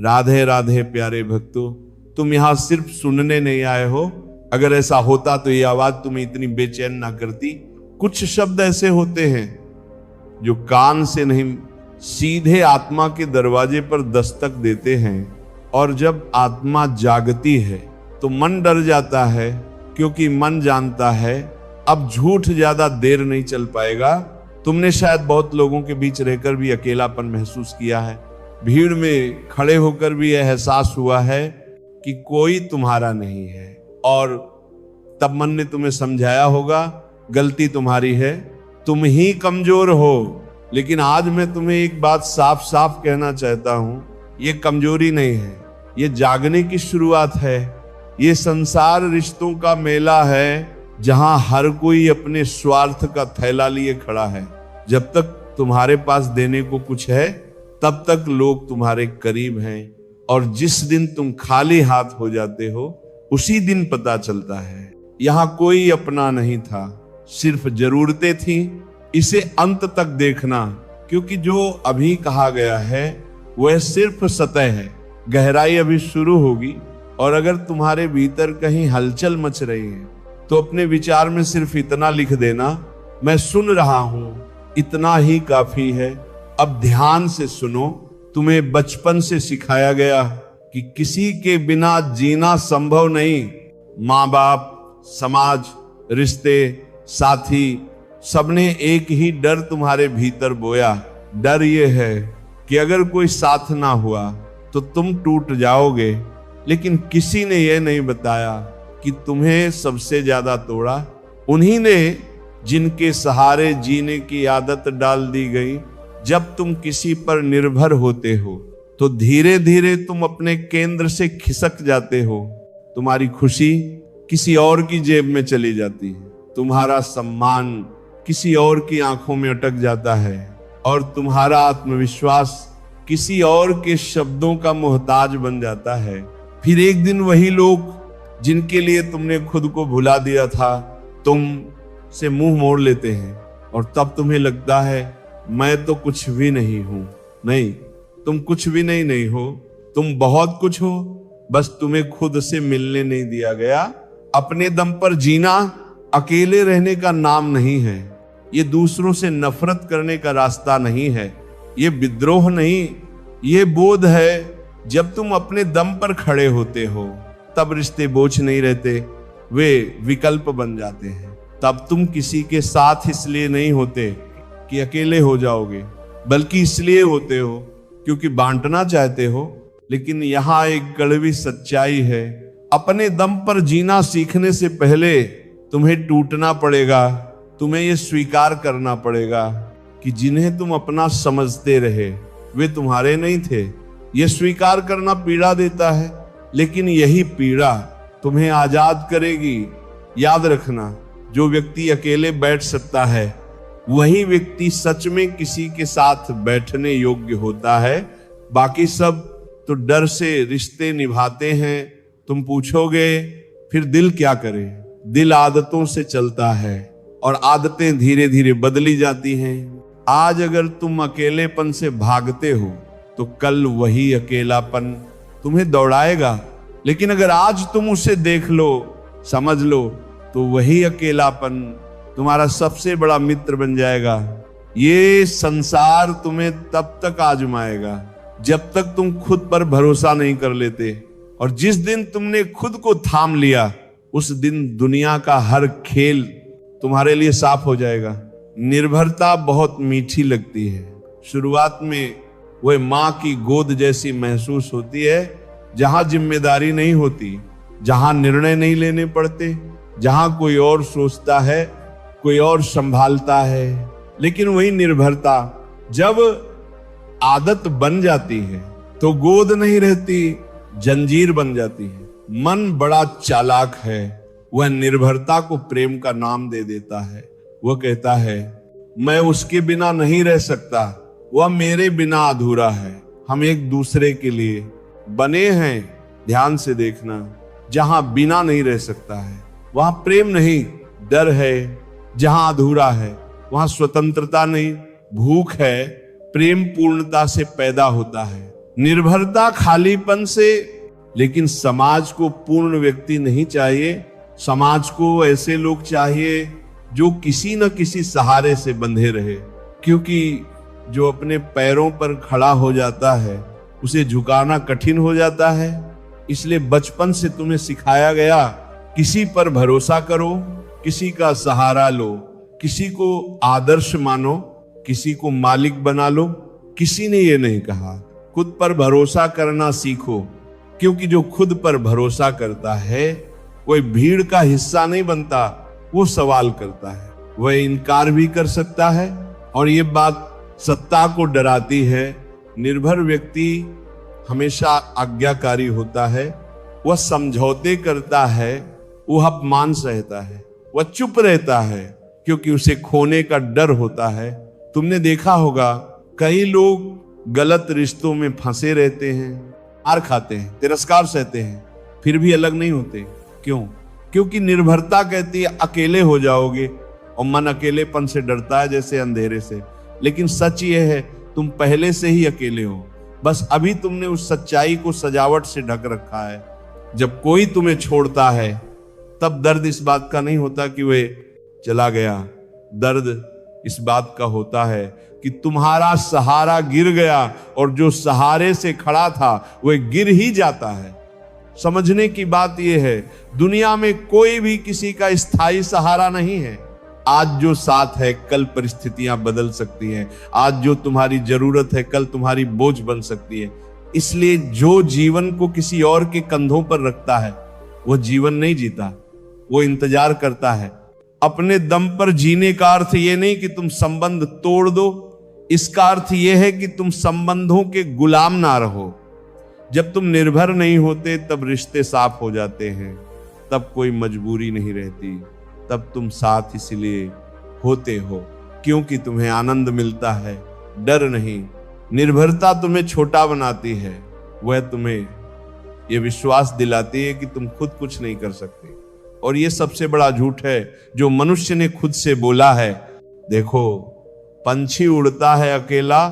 राधे राधे प्यारे भक्तों, तुम यहां सिर्फ सुनने नहीं आए हो। अगर ऐसा होता तो ये आवाज तुम्हें इतनी बेचैन ना करती। कुछ शब्द ऐसे होते हैं जो कान से नहीं, सीधे आत्मा के दरवाजे पर दस्तक देते हैं। और जब आत्मा जागती है तो मन डर जाता है, क्योंकि मन जानता है अब झूठ ज्यादा देर नहीं चल पाएगा। तुमने शायद बहुत लोगों के बीच रहकर भी अकेलापन महसूस किया है। भीड़ में खड़े होकर भी यह एहसास हुआ है कि कोई तुम्हारा नहीं है, और तब मन ने तुम्हें समझाया होगा गलती तुम्हारी है, तुम ही कमजोर हो। लेकिन आज मैं तुम्हें एक बात साफ साफ कहना चाहता हूं, ये कमजोरी नहीं है, ये जागने की शुरुआत है। ये संसार रिश्तों का मेला है जहां हर कोई अपने स्वार्थ का थैला लिए खड़ा है। जब तक तुम्हारे पास देने को कुछ है तब तक लोग तुम्हारे करीब हैं, और जिस दिन तुम खाली हाथ हो जाते हो उसी दिन पता चलता है यहां कोई अपना नहीं था, सिर्फ जरूरतें थी। इसे अंत तक देखना, क्योंकि जो अभी कहा गया है वह सिर्फ सतह है, गहराई अभी शुरू होगी। और अगर तुम्हारे भीतर कहीं हलचल मच रही है तो अपने विचार में सिर्फ इतना लिख देना, मैं सुन रहा हूं, इतना ही काफी है। अब ध्यान से सुनो। तुम्हें बचपन से सिखाया गया कि किसी के बिना जीना संभव नहीं। माँ बाप, समाज, रिश्ते, साथी, सबने एक ही डर तुम्हारे भीतर बोया। डर ये है कि अगर कोई साथ ना हुआ तो तुम टूट जाओगे। लेकिन किसी ने यह नहीं बताया कि तुम्हें सबसे ज्यादा तोड़ा उन्हीं ने जिनके सहारे जीने की आदत डाल दी गई। जब तुम किसी पर निर्भर होते हो तो धीरे धीरे तुम अपने केंद्र से खिसक जाते हो। तुम्हारी खुशी किसी और की जेब में चली जाती है, तुम्हारा सम्मान किसी और की आंखों में अटक जाता है, और तुम्हारा आत्मविश्वास किसी और के शब्दों का मोहताज बन जाता है। फिर एक दिन वही लोग जिनके लिए तुमने खुद को भुला दिया था तुम से मुंह मोड़ लेते हैं, और तब तुम्हें लगता है मैं तो कुछ भी नहीं हूं। नहीं, तुम कुछ भी नहीं हो, तुम बहुत कुछ हो, बस तुम्हें खुद से मिलने नहीं दिया गया। अपने दम पर जीना अकेले रहने का नाम नहीं है, ये दूसरों से नफरत करने का रास्ता नहीं है, ये विद्रोह नहीं, ये बोध है। जब तुम अपने दम पर खड़े होते हो तब रिश्ते बोझ नहीं रहते, वे विकल्प बन जाते हैं। तब तुम किसी के साथ इसलिए नहीं होते कि अकेले हो जाओगे, बल्कि इसलिए होते हो क्योंकि बांटना चाहते हो। लेकिन यहां एक कड़वी सच्चाई है, अपने दम पर जीना सीखने से पहले तुम्हें टूटना पड़ेगा। तुम्हें यह स्वीकार करना पड़ेगा कि जिन्हें तुम अपना समझते रहे वे तुम्हारे नहीं थे। यह स्वीकार करना पीड़ा देता है, लेकिन यही पीड़ा तुम्हें आजाद करेगी। याद रखना, जो व्यक्ति अकेले बैठ सकता है वही व्यक्ति सच में किसी के साथ बैठने योग्य होता है। बाकी सब तो डर से रिश्ते निभाते हैं। तुम पूछोगे फिर दिल क्या करे? दिल आदतों से चलता है और आदतें धीरे धीरे बदली जाती हैं। आज अगर तुम अकेलेपन से भागते हो तो कल वही अकेलापन तुम्हें दौड़ाएगा। लेकिन अगर आज तुम उसे देख लो, समझ लो, तो वही अकेलापन तुम्हारा सबसे बड़ा मित्र बन जाएगा। ये संसार तुम्हें तब तक आजमाएगा जब तक तुम खुद पर भरोसा नहीं कर लेते, और जिस दिन तुमने खुद को थाम लिया उस दिन दुनिया का हर खेल तुम्हारे लिए साफ हो जाएगा। निर्भरता बहुत मीठी लगती है। शुरुआत में वह माँ की गोद जैसी महसूस होती है, जहां जिम्मेदारी नहीं होती, जहां निर्णय नहीं लेने पड़ते, जहां कोई और सोचता है, कोई और संभालता है। लेकिन वही निर्भरता जब आदत बन जाती है तो गोद नहीं रहती, जंजीर बन जाती है। मन बड़ा चालाक है, वह निर्भरता को प्रेम का नाम दे देता है। वह कहता है मैं उसके बिना नहीं रह सकता, वह मेरे बिना अधूरा है। हम एक दूसरे के लिए बने हैं। ध्यान से देखना, जहां बिना नहीं रह सकता है वहां प्रेम नहीं, डर है। जहां अधूरा है वहां स्वतंत्रता नहीं, भूख है। प्रेम पूर्णता से पैदा होता है, निर्भरता खालीपन से, लेकिन समाज को पूर्ण व्यक्ति नहीं चाहिए। समाज को ऐसे लोग चाहिए जो किसी न किसी सहारे से बंधे रहे, क्योंकि जो अपने पैरों पर खड़ा हो जाता है उसे झुकाना कठिन हो जाता है। इसलिए बचपन से तुम्हें सिखाया गया किसी पर भरोसा करो, किसी का सहारा लो, किसी को आदर्श मानो, किसी को मालिक बना लो। किसी ने ये नहीं कहा खुद पर भरोसा करना सीखो, क्योंकि जो खुद पर भरोसा करता है कोई भीड़ का हिस्सा नहीं बनता, वो सवाल करता है, वह इनकार भी कर सकता है। और ये बात सत्ता को डराती है। निर्भर व्यक्ति हमेशा आज्ञाकारी होता है, वह समझौते करता है, वह अपमान सहता है, वह चुप रहता है, क्योंकि उसे खोने का डर होता है। तुमने देखा होगा कई लोग गलत रिश्तों में फंसे रहते हैं, मार खाते हैं, तिरस्कार सहते हैं, फिर भी अलग नहीं होते। क्यों? क्योंकि निर्भरता कहती है अकेले हो जाओगे, और मन अकेलेपन से डरता है जैसे अंधेरे से। लेकिन सच ये है तुम पहले से ही अकेले हो, बस अभी तुमने उस सच्चाई को सजावट से ढक रखा है। जब कोई तुम्हें छोड़ता है तब दर्द इस बात का नहीं होता कि वह चला गया, दर्द इस बात का होता है कि तुम्हारा सहारा गिर गया, और जो सहारे से खड़ा था वह गिर ही जाता है। समझने की बात यह है दुनिया में कोई भी किसी का स्थायी सहारा नहीं है। आज जो साथ है कल परिस्थितियां बदल सकती हैं, आज जो तुम्हारी जरूरत है कल तुम्हारी बोझ बन सकती है। इसलिए जो जीवन को किसी और के कंधों पर रखता है वह जीवन नहीं जीता, वो इंतजार करता है। अपने दम पर जीने का अर्थ यह नहीं कि तुम संबंध तोड़ दो, इसका अर्थ यह है कि तुम संबंधों के गुलाम ना रहो। जब तुम निर्भर नहीं होते तब रिश्ते साफ हो जाते हैं, तब कोई मजबूरी नहीं रहती, तब तुम साथ इसलिए होते हो क्योंकि तुम्हें आनंद मिलता है, डर नहीं। निर्भरता तुम्हें छोटा बनाती है, वह तुम्हें यह विश्वास दिलाती है कि तुम खुद कुछ नहीं कर सकते। और यह सबसे बड़ा झूठ है जो मनुष्य ने खुद से बोला है। देखो, पंछी उड़ता है अकेला,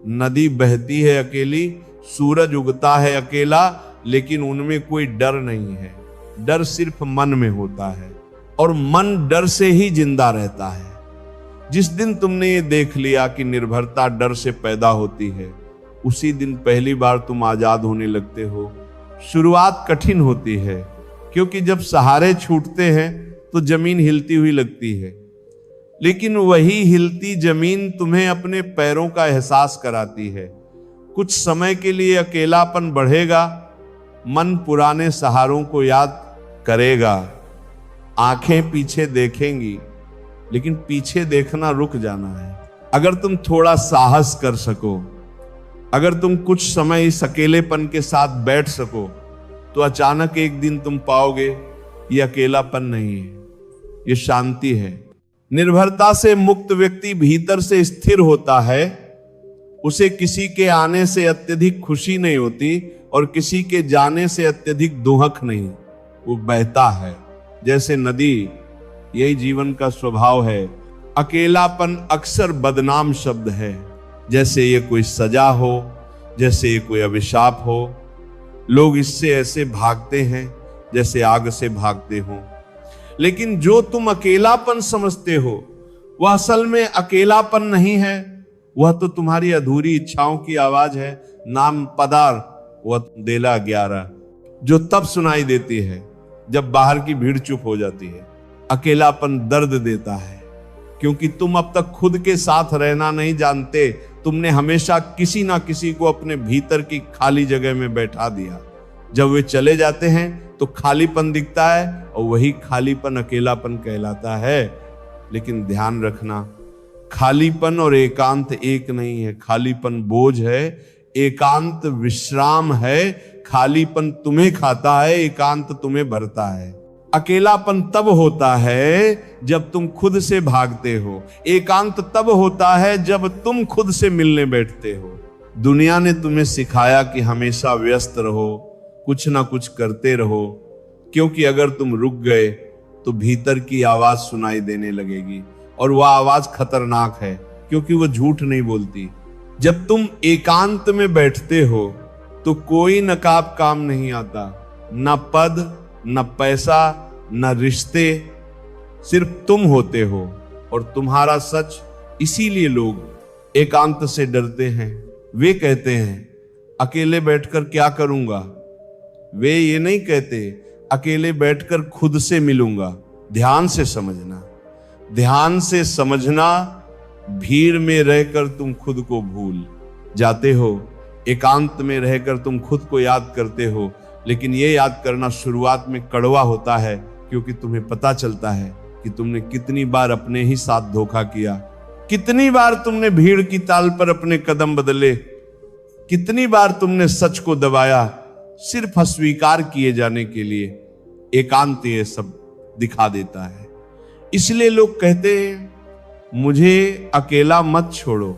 नदी बहती है अकेली, सूरज उगता है अकेला, लेकिन उनमें कोई डर नहीं है। डर सिर्फ मन में होता है, और मन डर से ही जिंदा रहता है। जिस दिन तुमने ये देख लिया कि निर्भरता डर से पैदा होती है, उसी दिन पहली बार तुम आजाद होने लगते हो। शुरुआत कठिन होती है, क्योंकि जब सहारे छूटते हैं तो जमीन हिलती हुई लगती है, लेकिन वही हिलती जमीन तुम्हें अपने पैरों का एहसास कराती है। कुछ समय के लिए अकेलापन बढ़ेगा, मन पुराने सहारों को याद करेगा, आंखें पीछे देखेंगी, लेकिन पीछे देखना रुक जाना है। अगर तुम थोड़ा साहस कर सको, अगर तुम कुछ समय इस अकेलेपन के साथ बैठ सको, तो अचानक एक दिन तुम पाओगे ये अकेलापन नहीं है, ये शांति है। निर्भरता से मुक्त व्यक्ति भीतर से स्थिर होता है, उसे किसी के आने से अत्यधिक खुशी नहीं होती और किसी के जाने से अत्यधिक दुहक नहीं। वो बहता है जैसे नदी, यही जीवन का स्वभाव है। अकेलापन अक्सर बदनाम शब्द है, जैसे ये कोई सजा हो, जैसे ये कोई अभिशाप हो। लोग इससे ऐसे भागते हैं जैसे आग से भागते हो। लेकिन जो तुम अकेलापन समझते हो वह असल में अकेलापन नहीं है, वह तो तुम्हारी अधूरी इच्छाओं की आवाज है। नाम पदार वह देला 11 जो तब सुनाई देती है जब बाहर की भीड़ चुप हो जाती है। अकेलापन दर्द देता है, क्योंकि तुम अब तक खुद के साथ रहना नहीं जानते। तुमने हमेशा किसी ना किसी को अपने भीतर की खाली जगह में बैठा दिया। जब वे चले जाते हैं तो खालीपन दिखता है, और वही खालीपन अकेलापन कहलाता है। लेकिन ध्यान रखना, खालीपन और एकांत एक नहीं है। खालीपन बोझ है, एकांत विश्राम है। खालीपन तुम्हें खाता है, एकांत तुम्हें भरता है। अकेलापन तब होता है जब तुम खुद से भागते हो, एकांत तब होता है जब तुम खुद से मिलने बैठते हो। दुनिया ने तुम्हें सिखाया कि हमेशा व्यस्त रहो, कुछ ना कुछ करते रहो, क्योंकि अगर तुम रुक गए तो भीतर की आवाज सुनाई देने लगेगी, और वह आवाज खतरनाक है, क्योंकि वह झूठ नहीं बोलती, जब तुम एकांत में बैठते हो तो कोई नकाब काम नहीं आता, न पद, न पैसा, न रिश्ते, सिर्फ तुम होते हो और तुम्हारा सच। इसीलिए लोग एकांत से डरते हैं। वे कहते हैं अकेले बैठकर क्या करूंगा, वे ये नहीं कहते अकेले बैठकर खुद से मिलूंगा। ध्यान से समझना, ध्यान से समझना, भीड़ में रहकर तुम खुद को भूल जाते हो, एकांत में रहकर तुम खुद को याद करते हो। लेकिन ये याद करना शुरुआत में कड़वा होता है, क्योंकि तुम्हें पता चलता है कि तुमने कितनी बार अपने ही साथ धोखा किया, कितनी बार तुमने भीड़ की ताल पर अपने कदम बदले, कितनी बार तुमने सच को दबाया सिर्फ अस्वीकार किए जाने के लिए। एकांत ये सब दिखा देता है। इसलिए लोग कहते हैं मुझे अकेला मत छोड़ो।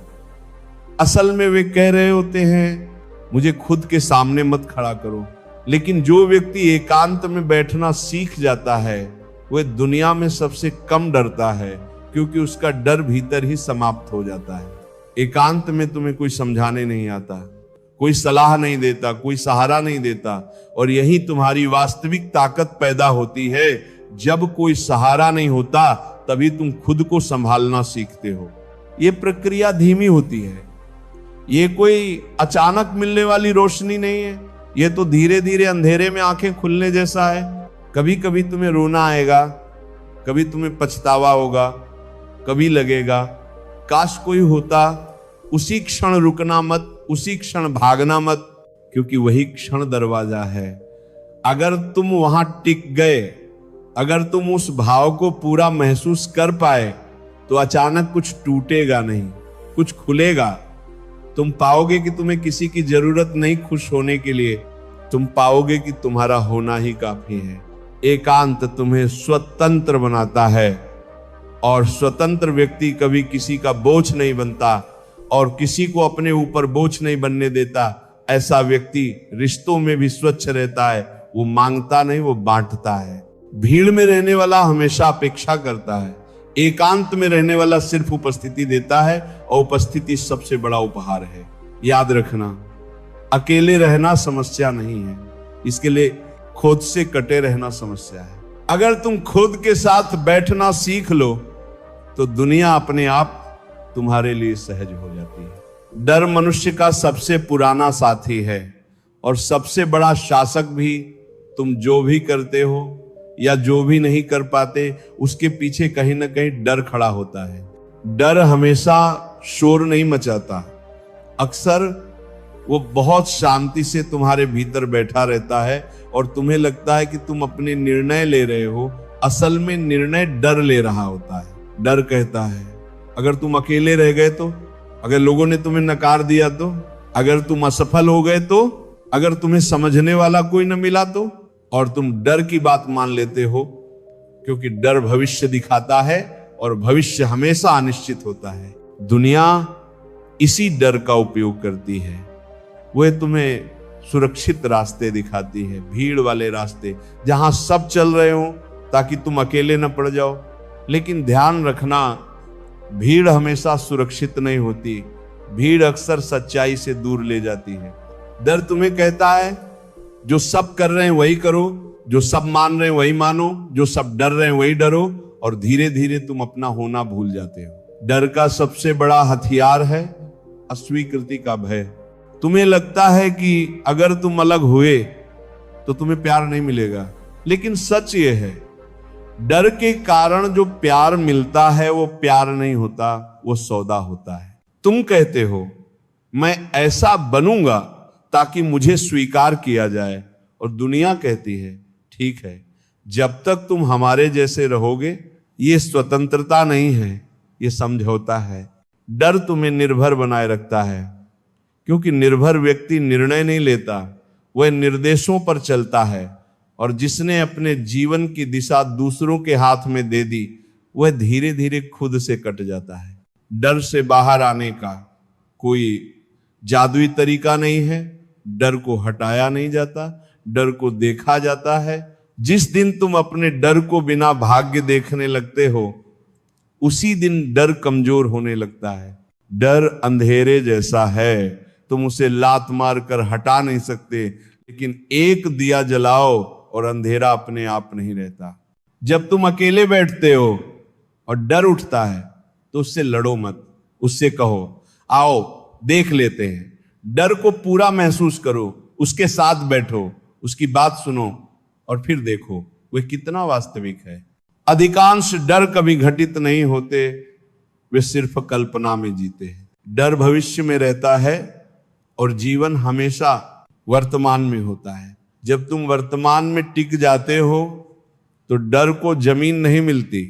असल में वे कह रहे होते हैं मुझे खुद के सामने मत खड़ा करो। लेकिन जो व्यक्ति एकांत में बैठना सीख जाता है वह दुनिया में सबसे कम डरता है, क्योंकि उसका डर भीतर ही समाप्त हो जाता है। एकांत में तुम्हें कोई समझाने नहीं आता, कोई सलाह नहीं देता, कोई सहारा नहीं देता, और यही तुम्हारी वास्तविक ताकत पैदा होती है। जब कोई सहारा नहीं होता तभी तुम खुद को संभालना सीखते हो। ये प्रक्रिया धीमी होती है, ये कोई अचानक मिलने वाली रोशनी नहीं है, ये तो धीरे धीरे अंधेरे में आंखें खुलने जैसा है। कभी कभी तुम्हें रोना आएगा, कभी तुम्हें पछतावा होगा, कभी लगेगा काश कोई होता। उसी क्षण रुकना मत, उसी क्षण भागना मत, क्योंकि वही क्षण दरवाजा है। अगर तुम वहां टिक गए, अगर तुम उस भाव को पूरा महसूस कर पाए, तो अचानक कुछ टूटेगा नहीं, कुछ खुलेगा। तुम पाओगे कि तुम्हें किसी की जरूरत नहीं खुश होने के लिए, तुम पाओगे कि तुम्हारा होना ही काफी है। एकांत तुम्हें स्वतंत्र बनाता है, और स्वतंत्र व्यक्ति कभी किसी का बोझ नहीं बनता और किसी को अपने ऊपर बोझ नहीं बनने देता। ऐसा व्यक्ति रिश्तों में भी स्वच्छ रहता है, वो मांगता नहीं, वो बांटता है। भीड़ में रहने वाला हमेशा अपेक्षा करता है, एकांत में रहने वाला सिर्फ उपस्थिति देता है, और उपस्थिति सबसे बड़ा उपहार है। याद रखना, अकेले रहना समस्या नहीं है, इसके लिए खुद से कटे रहना समस्या है। अगर तुम खुद के साथ बैठना सीख लो तो दुनिया अपने आप तुम्हारे लिए सहज हो जाती है। डर मनुष्य का सबसे पुराना साथी है और सबसे बड़ा शासक भी। तुम जो भी करते हो या जो भी नहीं कर पाते, उसके पीछे कहीं ना कहीं डर खड़ा होता है। डर हमेशा शोर नहीं मचाता, अक्सर वो बहुत शांति से तुम्हारे भीतर बैठा रहता है और तुम्हें लगता है कि तुम अपने निर्णय ले रहे हो, असल में निर्णय डर ले रहा होता है। डर कहता है अगर तुम अकेले रह गए तो, अगर लोगों ने तुम्हें नकार दिया तो, अगर तुम असफल हो गए तो, अगर तुम्हें समझने वाला कोई न मिला तो, और तुम डर की बात मान लेते हो, क्योंकि डर भविष्य दिखाता है और भविष्य हमेशा अनिश्चित होता है। दुनिया इसी डर का उपयोग करती है, वह तुम्हें सुरक्षित रास्ते दिखाती है, भीड़ वाले रास्ते जहां सब चल रहे हो ताकि तुम अकेले न पड़ जाओ। लेकिन ध्यान रखना, भीड़ हमेशा सुरक्षित नहीं होती, भीड़ अक्सर सच्चाई से दूर ले जाती है। डर तुम्हें कहता है जो सब कर रहे हैं वही करो, जो सब मान रहे हैं वही मानो, जो सब डर रहे हैं वही डरो, और धीरे धीरे तुम अपना होना भूल जाते हो। डर का सबसे बड़ा हथियार है अस्वीकृति का भय। तुम्हें लगता है कि अगर तुम अलग हुए तो तुम्हें प्यार नहीं मिलेगा, लेकिन सच ये है डर के कारण जो प्यार मिलता है वो प्यार नहीं होता, वो सौदा होता है। तुम कहते हो मैं ऐसा बनूंगा ताकि मुझे स्वीकार किया जाए, और दुनिया कहती है ठीक है, जब तक तुम हमारे जैसे रहोगे ये स्वतंत्रता नहीं है, ये समझौता है। डर तुम्हें निर्भर बनाए रखता है, क्योंकि निर्भर व्यक्ति निर्णय नहीं लेता, वह निर्देशों पर चलता है, और जिसने अपने जीवन की दिशा दूसरों के हाथ में दे दी वह धीरे धीरे खुद से कट जाता है। डर से बाहर आने का कोई जादुई तरीका नहीं है, डर को हटाया नहीं जाता, डर को देखा जाता है। जिस दिन तुम अपने डर को बिना भाग्य देखने लगते हो, उसी दिन डर कमजोर होने लगता है। डर अंधेरे जैसा है, तुम उसे लात मार कर हटा नहीं सकते, लेकिन एक दिया जलाओ और अंधेरा अपने आप नहीं रहता। जब तुम अकेले बैठते हो और डर उठता है तो उससे लड़ो मत, उससे कहो आओ देख लेते हैं। डर को पूरा महसूस करो, उसके साथ बैठो, उसकी बात सुनो और फिर देखो वह कितना वास्तविक है। अधिकांश डर कभी घटित नहीं होते, वे सिर्फ कल्पना में जीते हैं। डर भविष्य में रहता है और जीवन हमेशा वर्तमान में होता है। जब तुम वर्तमान में टिक जाते हो तो डर को जमीन नहीं मिलती।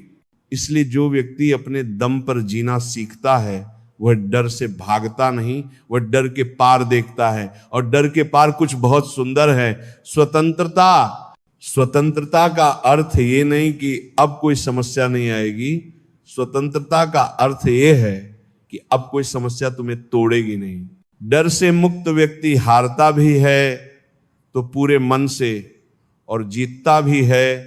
इसलिए जो व्यक्ति अपने दम पर जीना सीखता है वह डर से भागता नहीं, वह डर के पार देखता है। और डर के पार कुछ बहुत सुंदर है, स्वतंत्रता। स्वतंत्रता का अर्थ ये नहीं कि अब कोई समस्या नहीं आएगी, स्वतंत्रता का अर्थ ये है कि अब कोई समस्या तुम्हें तोड़ेगी नहीं। डर से मुक्त व्यक्ति हारता भी है तो पूरे मन से, और जीतता भी है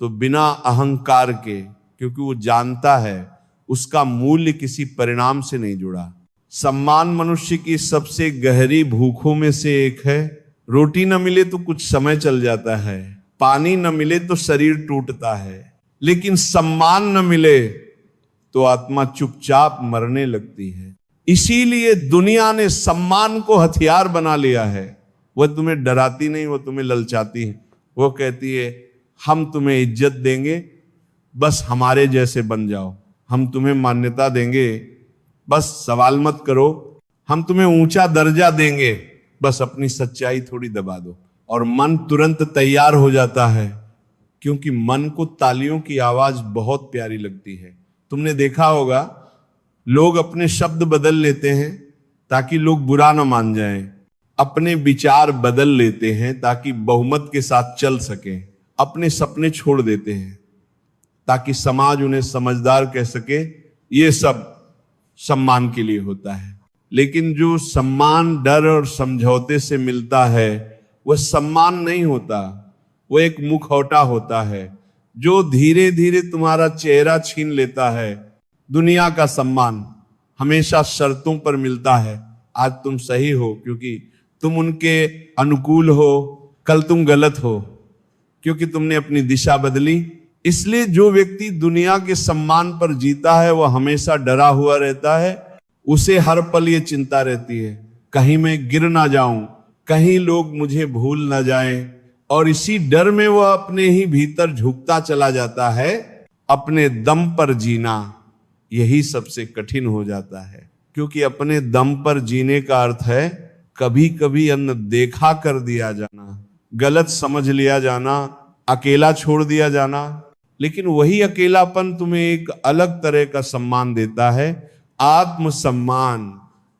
तो बिना अहंकार के, क्योंकि वो जानता है उसका मूल्य किसी परिणाम से नहीं जुड़ा। सम्मान मनुष्य की सबसे गहरी भूखों में से एक है। रोटी न मिले तो कुछ समय चल जाता है, पानी न मिले तो शरीर टूटता है, लेकिन सम्मान न मिले तो आत्मा चुपचाप मरने लगती है। इसीलिए दुनिया ने सम्मान को हथियार बना लिया है। वह तुम्हें डराती नहीं, वह तुम्हें ललचाती है। वो कहती है हम तुम्हें इज्जत देंगे, बस हमारे जैसे बन जाओ। हम तुम्हें मान्यता देंगे, बस सवाल मत करो। हम तुम्हें ऊंचा दर्जा देंगे, बस अपनी सच्चाई थोड़ी दबा दो। और मन तुरंत तैयार हो जाता है, क्योंकि मन को तालियों की आवाज बहुत प्यारी लगती है। तुमने देखा होगा लोग अपने शब्द बदल लेते हैं ताकि लोग बुरा ना मान जाएं, अपने विचार बदल लेते हैं ताकि बहुमत के साथ चल सके, अपने सपने छोड़ देते हैं ताकि समाज उन्हें समझदार कह सके। ये सब सम्मान के लिए होता है। लेकिन जो सम्मान डर और समझौते से मिलता है वह सम्मान नहीं होता, वह एक मुखौटा होता है जो धीरे धीरे तुम्हारा चेहरा छीन लेता है। दुनिया का सम्मान हमेशा शर्तों पर मिलता है। आज तुम सही हो क्योंकि तुम उनके अनुकूल हो, कल तुम गलत हो क्योंकि तुमने अपनी दिशा बदली। इसलिए जो व्यक्ति दुनिया के सम्मान पर जीता है वह हमेशा डरा हुआ रहता है। उसे हर पल ये चिंता रहती है कहीं मैं गिर ना जाऊं, कहीं लोग मुझे भूल ना जाएं। और इसी डर में वह अपने ही भीतर झुकता चला जाता है। अपने दम पर जीना यही सबसे कठिन हो जाता है, क्योंकि अपने दम पर जीने का अर्थ है कभी कभी अनदेखा कर दिया जाना, गलत समझ लिया जाना, अकेला छोड़ दिया जाना। लेकिन वही अकेलापन तुम्हें एक अलग तरह का सम्मान देता है, आत्मसम्मान।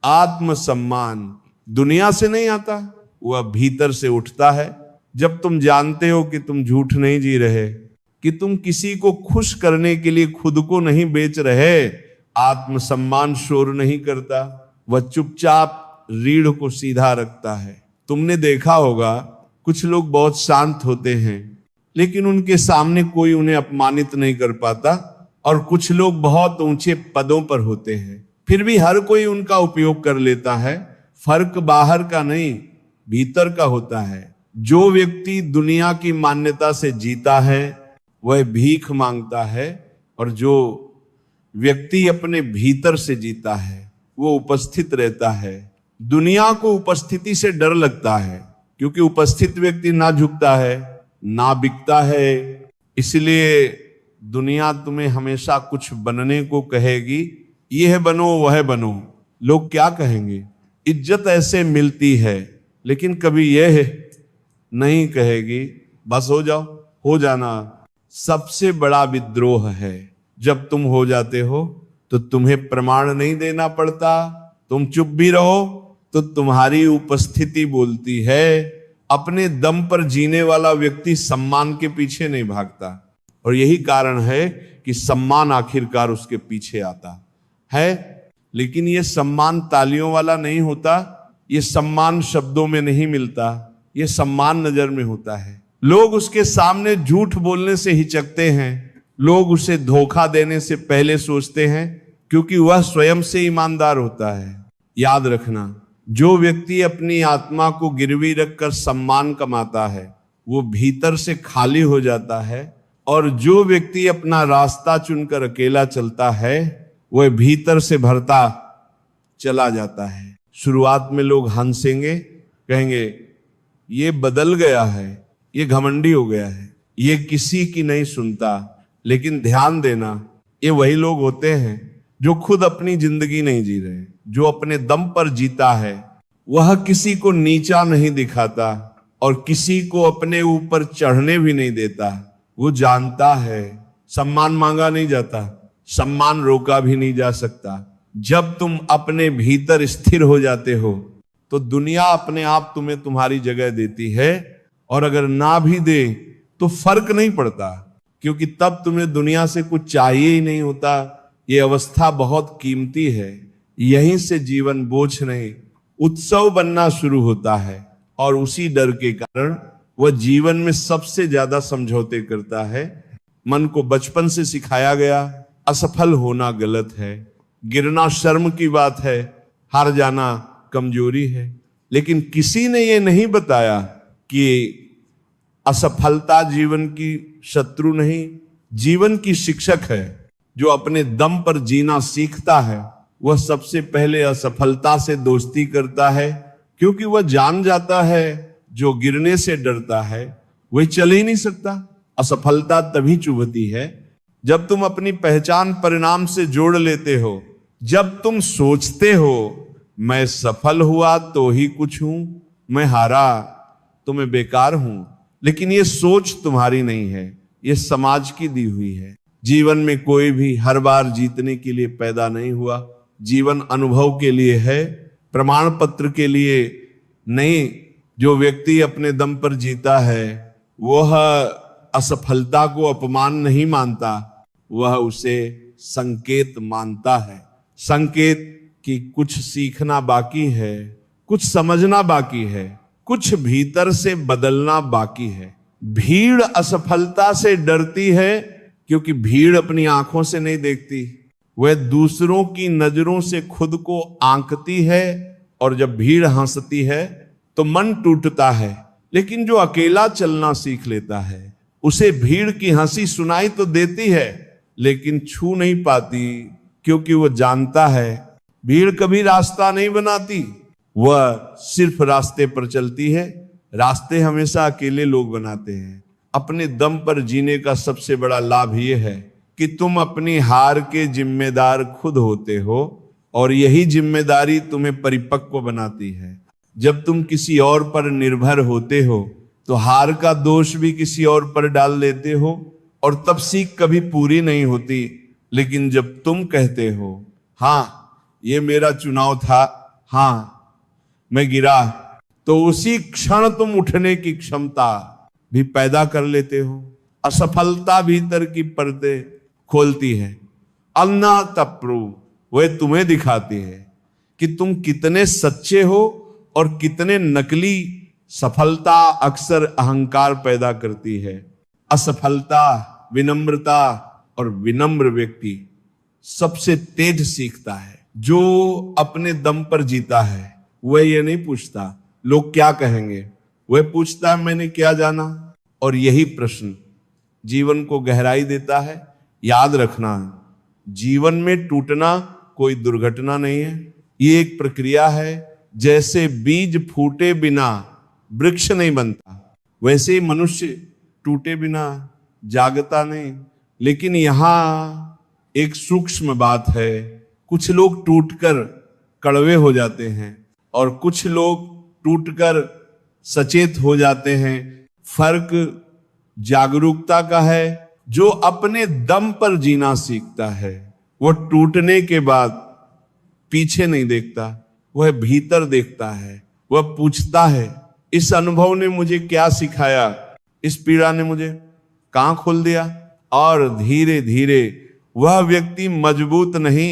आत्मसम्मान दुनिया से नहीं आता, वह भीतर से उठता है। जब तुम जानते हो कि तुम झूठ नहीं जी रहे, कि तुम किसी को खुश करने के लिए खुद को नहीं बेच रहे, आत्मसम्मान शोर नहीं करता, वह चुपचाप रीढ़ को सीधा रखता है। तुमने देखा होगा कुछ लोग बहुत शांत होते हैं लेकिन उनके सामने कोई उन्हें अपमानित नहीं कर पाता, और कुछ लोग बहुत ऊंचे पदों पर होते हैं फिर भी हर कोई उनका उपयोग कर लेता है। फर्क बाहर का नहीं भीतर का होता है। जो व्यक्ति दुनिया की मान्यता से जीता है वह भीख मांगता है, और जो व्यक्ति अपने भीतर से जीता है वो उपस्थित रहता है। दुनिया को उपस्थिति से डर लगता है क्योंकि उपस्थित व्यक्ति ना झुकता है ना बिकता है। इसलिए दुनिया तुम्हें हमेशा कुछ बनने को कहेगी, यह बनो वह बनो। लोग क्या कहेंगे? इज्जत ऐसे मिलती है, लेकिन कभी यह नहीं कहेगी बस हो जाओ, हो जाना। सबसे बड़ा विद्रोह है जब तुम हो जाते हो तो तुम्हें प्रमाण नहीं देना पड़ता, तुम चुप भी रहो तो तुम्हारी उपस्थिति बोलती है। अपने दम पर जीने वाला व्यक्ति सम्मान के पीछे नहीं भागता, और यही कारण है कि सम्मान आखिरकार उसके पीछे आता है। लेकिन यह सम्मान तालियों वाला नहीं होता, यह सम्मान शब्दों में नहीं मिलता, यह सम्मान नजर में होता है। लोग उसके सामने झूठ बोलने से हिचकते हैं, लोग उसे धोखा देने से पहले सोचते हैं क्योंकि वह स्वयं से ईमानदार होता है। याद रखना, जो व्यक्ति अपनी आत्मा को गिरवी रखकर सम्मान कमाता है वो भीतर से खाली हो जाता है, और जो व्यक्ति अपना रास्ता चुनकर अकेला चलता है वह भीतर से भरता चला जाता है। शुरुआत में लोग हंसेंगे, कहेंगे ये बदल गया है, ये घमंडी हो गया है, ये किसी की नहीं सुनता। लेकिन ध्यान देना, ये वही लोग होते हैं जो खुद अपनी जिंदगी नहीं जी रहे। जो अपने दम पर जीता है वह किसी को नीचा नहीं दिखाता और किसी को अपने ऊपर चढ़ने भी नहीं देता। वो जानता है सम्मान मांगा नहीं जाता, सम्मान रोका भी नहीं जा सकता। जब तुम अपने भीतर स्थिर हो जाते हो तो दुनिया अपने आप तुम्हें तुम्हारी जगह देती है, और अगर ना भी दे तो फर्क नहीं पड़ता, क्योंकि तब तुम्हें दुनिया से कुछ चाहिए ही नहीं होता। ये अवस्था बहुत कीमती है। यहीं से जीवन बोझ नहीं उत्सव बनना शुरू होता है, और उसी डर के कारण वह जीवन में सबसे ज्यादा समझौते करता है। मन को बचपन से सिखाया गया असफल होना गलत है, गिरना शर्म की बात है, हार जाना कमजोरी है। लेकिन किसी ने यह नहीं बताया कि असफलता जीवन की शत्रु नहीं, जीवन की शिक्षक है। जो अपने दम पर जीना सीखता है वह सबसे पहले असफलता से दोस्ती करता है, क्योंकि वह जान जाता है जो गिरने से डरता है वह चल ही नहीं सकता। असफलता तभी चुभती है जब तुम अपनी पहचान परिणाम से जोड़ लेते हो। जब तुम सोचते हो मैं सफल हुआ तो ही कुछ हूं, मैं हारा तो मैं बेकार हूं, लेकिन ये सोच तुम्हारी नहीं है, ये समाज की दी हुई है। जीवन में कोई भी हर बार जीतने के लिए पैदा नहीं हुआ। जीवन अनुभव के लिए है, प्रमाण पत्र के लिए नहीं। जो व्यक्ति अपने दम पर जीता है वह असफलता को अपमान नहीं मानता, वह उसे संकेत मानता है। संकेत कि कुछ सीखना बाकी है, कुछ समझना बाकी है, कुछ भीतर से बदलना बाकी है। भीड़ असफलता से डरती है क्योंकि भीड़ अपनी आंखों से नहीं देखती, वह दूसरों की नजरों से खुद को आंकती है। और जब भीड़ हंसती है तो मन टूटता है, लेकिन जो अकेला चलना सीख लेता है उसे भीड़ की हंसी सुनाई तो देती है लेकिन छू नहीं पाती, क्योंकि वह जानता है भीड़ कभी रास्ता नहीं बनाती, वह सिर्फ रास्ते पर चलती है। रास्ते हमेशा अकेले लोग बनाते हैं। अपने दम पर जीने का सबसे बड़ा लाभ यह है कि तुम अपनी हार के जिम्मेदार खुद होते हो, और यही जिम्मेदारी तुम्हें परिपक्व बनाती है। जब तुम किसी और पर निर्भर होते हो तो हार का दोष भी किसी और पर डाल देते हो, और तब सीख कभी पूरी नहीं होती। लेकिन जब तुम कहते हो हाँ ये मेरा चुनाव था, हाँ मैं गिरा, तो उसी क्षण तुम उठने की क्षमता भी पैदा कर लेते हो। असफलता भीतर की पर्दे खोलती है, अन्ना तप्रू वह तुम्हें दिखाती है कि तुम कितने सच्चे हो और कितने नकली। सफलता अक्सर अहंकार पैदा करती है। असफलता विनम्रता, और विनम्र व्यक्ति सबसे तेज सीखता है। जो अपने दम पर जीता है वह ये नहीं पूछता लोग क्या कहेंगे, वह पूछता है मैंने क्या जाना। और यही प्रश्न जीवन को गहराई देता है। याद रखना, जीवन में टूटना कोई दुर्घटना नहीं है, ये एक प्रक्रिया है। जैसे बीज फूटे बिना वृक्ष नहीं बनता, वैसे ही मनुष्य टूटे बिना जागता नहीं। लेकिन यहां एक सूक्ष्म बात है, कुछ लोग टूटकर कड़वे हो जाते हैं और कुछ लोग टूटकर सचेत हो जाते हैं। फर्क जागरूकता का है। जो अपने दम पर जीना सीखता है वह टूटने के बाद पीछे नहीं देखता, वह भीतर देखता है। वह पूछता है इस अनुभव ने मुझे क्या सिखाया, इस पीड़ा ने मुझे कहां खोल दिया। और धीरे धीरे वह व्यक्ति मजबूत नहीं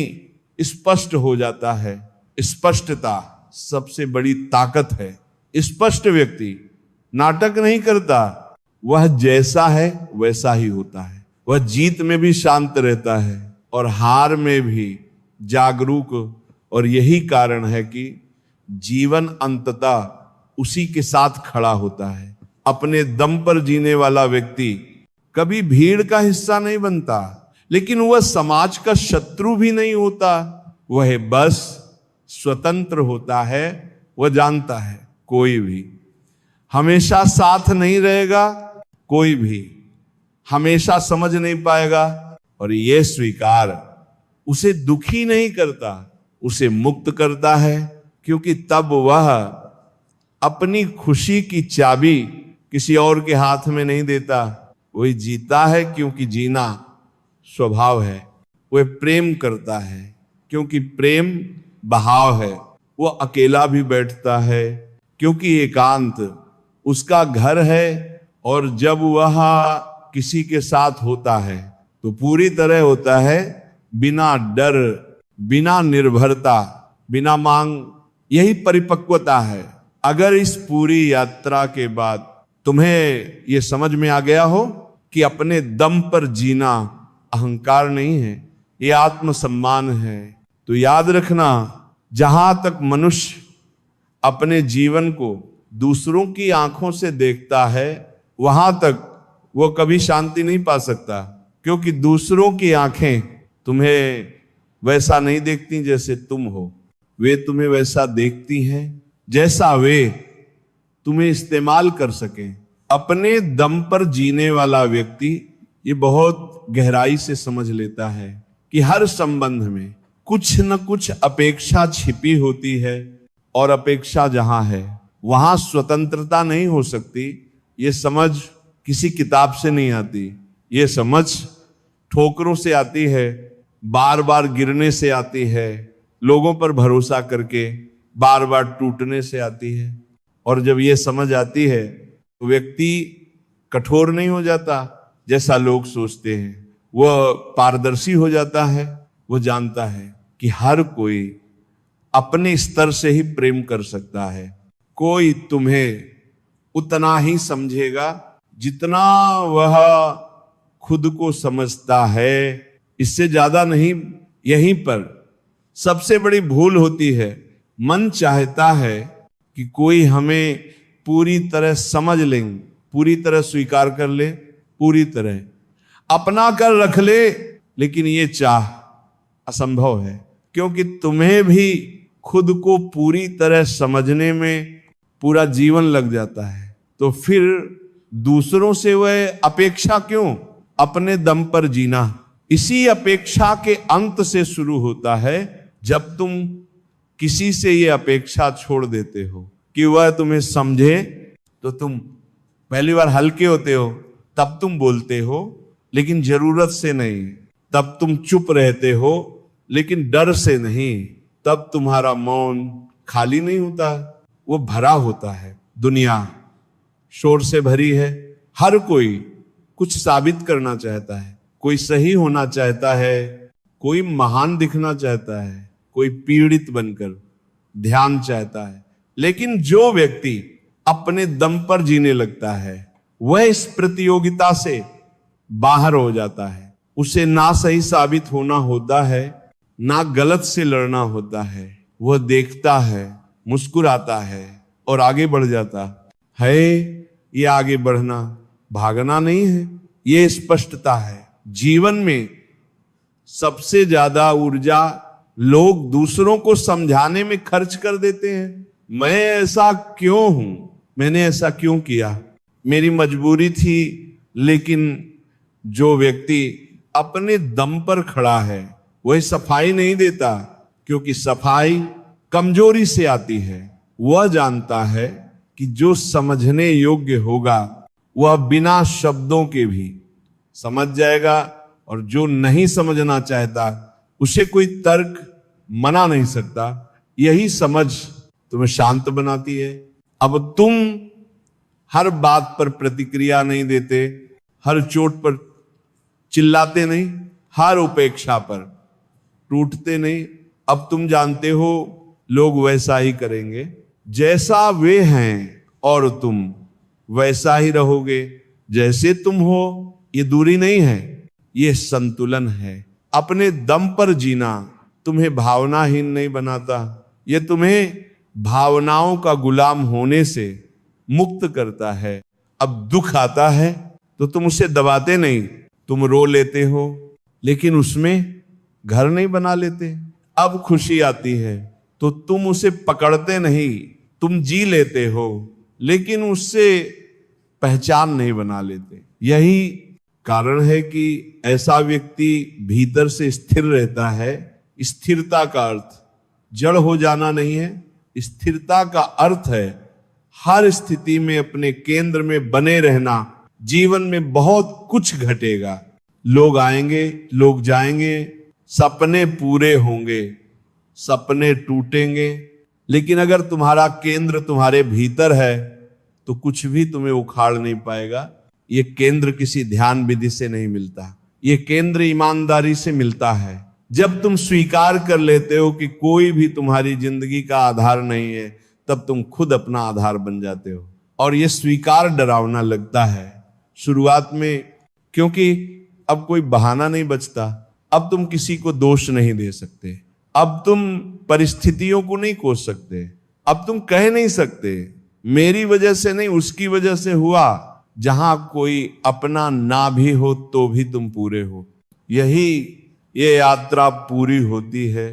स्पष्ट हो जाता है। स्पष्टता सबसे बड़ी ताकत है। स्पष्ट व्यक्ति नाटक नहीं करता, वह जैसा है वैसा ही होता है। वह जीत में भी शांत रहता है और हार में भी जागरूक, और यही कारण है कि जीवन अंततः उसी के साथ खड़ा होता है। अपने दम पर जीने वाला व्यक्ति कभी भीड़ का हिस्सा नहीं बनता, लेकिन वह समाज का शत्रु भी नहीं होता। वह बस स्वतंत्र होता है। वह जानता है कोई भी हमेशा साथ नहीं रहेगा, कोई भी हमेशा समझ नहीं पाएगा, और यह स्वीकार उसे दुखी नहीं करता, उसे मुक्त करता है। क्योंकि तब वह अपनी खुशी की चाबी किसी और के हाथ में नहीं देता। वही जीता है क्योंकि जीना स्वभाव है। वह प्रेम करता है क्योंकि प्रेम बहाव है। वह अकेला भी बैठता है क्योंकि एकांत उसका घर है। और जब वह किसी के साथ होता है तो पूरी तरह होता है, बिना डर, बिना निर्भरता, बिना मांग। यही परिपक्वता है। अगर इस पूरी यात्रा के बाद तुम्हें यह समझ में आ गया हो कि अपने दम पर जीना अहंकार नहीं है, ये आत्मसम्मान है, तो याद रखना, जहां तक मनुष्य अपने जीवन को दूसरों की आंखों से देखता है, वहां तक वो कभी शांति नहीं पा सकता। क्योंकि दूसरों की आंखें तुम्हें वैसा नहीं देखती जैसे तुम हो, वे तुम्हें वैसा देखती हैं जैसा वे तुम्हें इस्तेमाल कर सकें। अपने दम पर जीने वाला व्यक्ति ये बहुत गहराई से समझ लेता है कि हर संबंध में कुछ न कुछ अपेक्षा छिपी होती है, और अपेक्षा जहां है वहां स्वतंत्रता नहीं हो सकती। ये समझ किसी किताब से नहीं आती, ये समझ ठोकरों से आती है, बार बार गिरने से आती है, लोगों पर भरोसा करके बार बार टूटने से आती है। और जब ये समझ आती है तो व्यक्ति कठोर नहीं हो जाता जैसा लोग सोचते हैं, वह पारदर्शी हो जाता है। वो जानता है कि हर कोई अपने स्तर से ही प्रेम कर सकता है। कोई तुम्हें उतना ही समझेगा जितना वह खुद को समझता है, इससे ज्यादा नहीं। यहीं पर सबसे बड़ी भूल होती है। मन चाहता है कि कोई हमें पूरी तरह समझ ले, पूरी तरह स्वीकार कर ले, पूरी तरह अपना कर रख ले, लेकिन ये चाह असंभव है। क्योंकि तुम्हें भी खुद को पूरी तरह समझने में पूरा जीवन लग जाता है, तो फिर दूसरों से वह अपेक्षा क्यों? अपने दम पर जीना इसी अपेक्षा के अंत से शुरू होता है, जब तुम किसी से ये अपेक्षा छोड़ देते हो कि वह तुम्हें समझे। तो तुम पहली बार हल्के होते हो, तब तुम बोलते हो, लेकिन जरूरत से नहीं। तब तुम चुप रहते हो, लेकिन डर से नहीं। तब तुम्हारा मौन खाली नहीं होता, वो भरा होता है। दुनिया शोर से भरी है, हर कोई कुछ साबित करना चाहता है, कोई सही होना चाहता है, कोई महान दिखना चाहता है, कोई पीड़ित बनकर ध्यान चाहता है। लेकिन जो व्यक्ति अपने दम पर जीने लगता है, वह इस प्रतियोगिता से बाहर हो जाता है। उसे ना सही साबित होना होता है, ना गलत से लड़ना होता है। वह देखता है, मुस्कुराता है और आगे बढ़ जाता है। ये आगे बढ़ना भागना नहीं है, ये स्पष्टता है। जीवन में सबसे ज्यादा ऊर्जा लोग दूसरों को समझाने में खर्च कर देते हैं। मैं ऐसा क्यों हूं, मैंने ऐसा क्यों किया, मेरी मजबूरी थी। लेकिन जो व्यक्ति अपने दम पर खड़ा है, वह सफाई नहीं देता, क्योंकि सफाई कमजोरी से आती है। वह जानता है कि जो समझने योग्य होगा वह बिना शब्दों के भी समझ जाएगा, और जो नहीं समझना चाहता उसे कोई तर्क मना नहीं सकता। यही समझ तुम्हें शांत बनाती है। अब तुम हर बात पर प्रतिक्रिया नहीं देते, हर चोट पर चिल्लाते नहीं, हर उपेक्षा पर टूटते नहीं। अब तुम जानते हो लोग वैसा ही करेंगे जैसा वे हैं, और तुम वैसा ही रहोगे जैसे तुम हो। ये दूरी नहीं है, ये संतुलन है। अपने दम पर जीना तुम्हें भावनाहीन नहीं बनाता, ये तुम्हें भावनाओं का गुलाम होने से मुक्त करता है। अब दुख आता है तो तुम उसे दबाते नहीं, तुम रो लेते हो, लेकिन उसमें घर नहीं बना लेते। अब खुशी आती है तो तुम उसे पकड़ते नहीं, तुम जी लेते हो, लेकिन उससे पहचान नहीं बना लेते। यही कारण है कि ऐसा व्यक्ति भीतर से स्थिर रहता है। स्थिरता का अर्थ जड़ हो जाना नहीं है, स्थिरता का अर्थ है हर स्थिति में अपने केंद्र में बने रहना। जीवन में बहुत कुछ घटेगा, लोग आएंगे, लोग जाएंगे, सपने पूरे होंगे, सपने टूटेंगे, लेकिन अगर तुम्हारा केंद्र तुम्हारे भीतर है तो कुछ भी तुम्हें उखाड़ नहीं पाएगा। ये केंद्र किसी ध्यान विधि से नहीं मिलता, ये केंद्र ईमानदारी से मिलता है। जब तुम स्वीकार कर लेते हो कि कोई भी तुम्हारी जिंदगी का आधार नहीं है, तब तुम खुद अपना आधार बन जाते हो। और ये स्वीकार डरावना लगता है शुरुआत में, क्योंकि अब कोई बहाना नहीं बचता। अब तुम किसी को दोष नहीं दे सकते, अब तुम परिस्थितियों को नहीं कोस सकते, अब तुम कह नहीं सकते मेरी वजह से नहीं उसकी वजह से हुआ। जहां कोई अपना ना भी हो तो भी तुम पूरे हो। यही ये यात्रा पूरी होती है